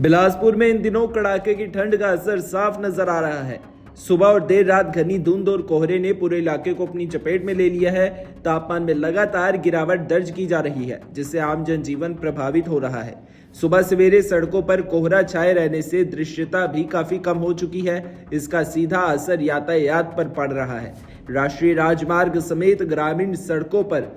बिलासपुर में इन दिनों कड़ाके की ठंड का असर साफ नजर आ रहा है। सुबह और देर रात घनी धुंध और कोहरे ने पूरे इलाके को अपनी चपेट में ले लिया है। तापमान में लगातार गिरावट दर्ज की जा रही है, जिससे आम जनजीवन प्रभावित हो रहा है। सुबह सवेरे सड़कों पर कोहरा छाए रहने से दृश्यता भी काफी कम हो चुकी है। इसका सीधा असर यातायात पर पड़ रहा है। राष्ट्रीय राजमार्ग समेत ग्रामीण सड़कों पर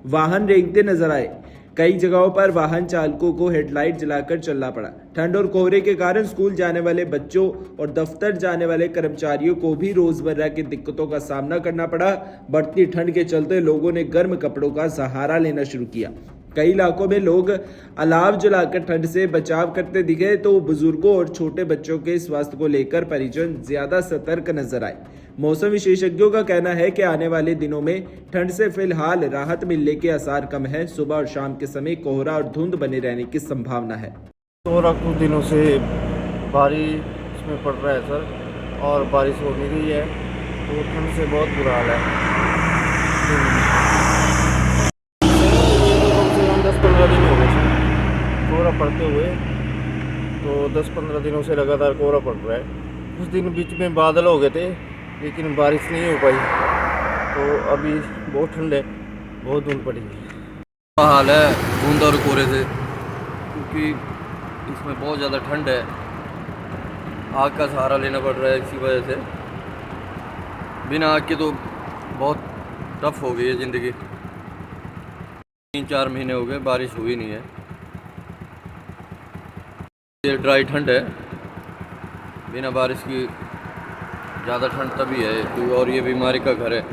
वाहन रेंगते नजर आए। कई जगहों पर वाहन चालकों को हेडलाइट जलाकर चलना पड़ा। ठंड और कोहरे के कारण स्कूल जाने वाले बच्चों और दफ्तर जाने वाले कर्मचारियों को भी रोजमर्रा की दिक्कतों का सामना करना पड़ा। बढ़ती ठंड के चलते लोगों ने गर्म कपड़ों का सहारा लेना शुरू किया। कई इलाकों में लोग अलाव जलाकर ठंड से बचाव करते दिखे, तो बुजुर्गों और छोटे बच्चों के स्वास्थ्य को लेकर परिजन ज्यादा सतर्क नजर आए। मौसम विशेषज्ञों का कहना है कि आने वाले दिनों में ठंड से फिलहाल राहत मिलने के आसार कम है। सुबह और शाम के समय कोहरा और धुंध बने रहने की संभावना है। कोहरा कुछ दिनों से बारिश में पड़ रहा है सर, और बारिश हो नहीं रही है, तो ठंड से बहुत बुरा हाल है। 10-15 दिन हो गए सर कोहरा पड़ते हुए, तो 10-15 दिनों से लगातार कोहरा पड़ रहा है। कुछ दिन बीच में बादल हो गए थे, लेकिन बारिश नहीं हो पाई, तो अभी बहुत ठंड है, बहुत धुंध पड़ी है। हाल है धुंध और कोहरे से, क्योंकि इसमें बहुत ज़्यादा ठंड है। आग का सहारा लेना पड़ रहा है इसी वजह से। बिना आग के तो बहुत टफ हो गई है ज़िंदगी। 3-4 महीने हो गए बारिश हुई नहीं है। ये ड्राई ठंड है, बिना बारिश की ज़्यादा ठंड तभी है, और ये बीमारी का घर है।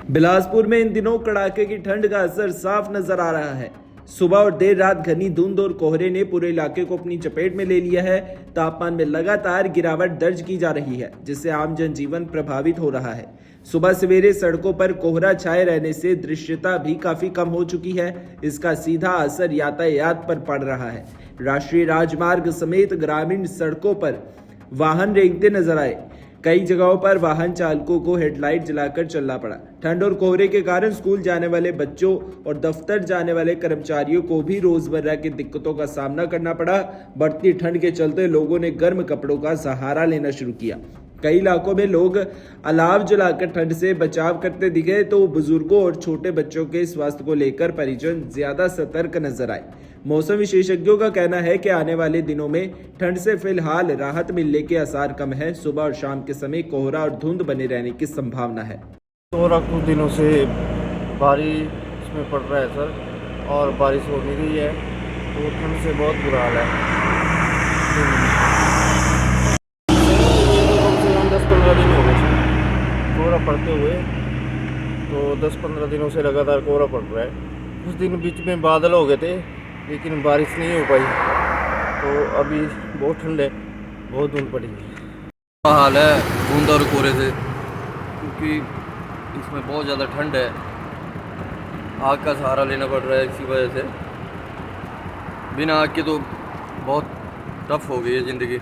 बिलासपुर में इन दिनों कड़ाके की ठंड का असर साफ नजर आ रहा है। सुबह और देर रात घनी धुंध और कोहरे ने पूरे इलाके को अपनी चपेट में ले लिया है। तापमान में लगातार गिरावट दर्ज की जा रही है, जिससे आम जनजीवन प्रभावित हो रहा है। सुबह सवेरे सड़कों पर कोहरा छाए रहने से दृश्यता भी काफी कम हो चुकी है। इसका सीधा असर यातायात पर पड़ रहा है। राष्ट्रीय राजमार्ग समेत ग्रामीण सड़कों पर वाहन रेंगते नजर आए। कई जगहों पर वाहन चालकों को हेडलाइट जलाकर चलना पड़ा। ठंड और कोहरे के कारण स्कूल जाने वाले बच्चों और दफ्तर जाने वाले कर्मचारियों को भी रोजमर्रा की दिक्कतों का सामना करना पड़ा। बढ़ती ठंड के चलते लोगों ने गर्म कपड़ों का सहारा लेना शुरू किया। कई इलाकों में लोग अलाव जलाकर ठंड से बचाव करते दिखे, तो बुजुर्गों और छोटे बच्चों के स्वास्थ्य को लेकर परिजन ज्यादा सतर्क नजर आए। मौसम विशेषज्ञों का कहना है कि आने वाले दिनों में ठंड से फिलहाल राहत मिलने के आसार कम है। सुबह और शाम के समय कोहरा और धुंध बने रहने की संभावना है। कोहरा कुछ दिनों से बारिश में पड़ रहा है सर, और बारिश हो नहीं रही है, तो ठंड से बहुत बुरा हाल है। 10-15 दिन हो गए सर कोहरा पड़ते हुए, तो 10-15 दिनों से लगातार कोहरा पड़ रहा है। कुछ दिन बीच में बादल हो गए थे, लेकिन बारिश नहीं हो पाई, तो अभी बहुत ठंड है, बहुत धुंध पड़ी है। हाल है धुंध और कोहरे से, क्योंकि इसमें बहुत ज़्यादा ठंड है। आग का सहारा लेना पड़ रहा है इसी वजह से। बिना आग के तो बहुत टफ हो गई है ज़िंदगी।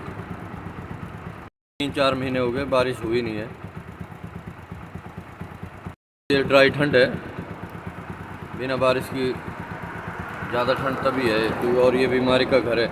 3-4 महीने हो गए बारिश हुई नहीं है। ये ड्राई ठंड है, बिना बारिश की ज़्यादा ठंड तभी है, और ये बीमारी का घर है।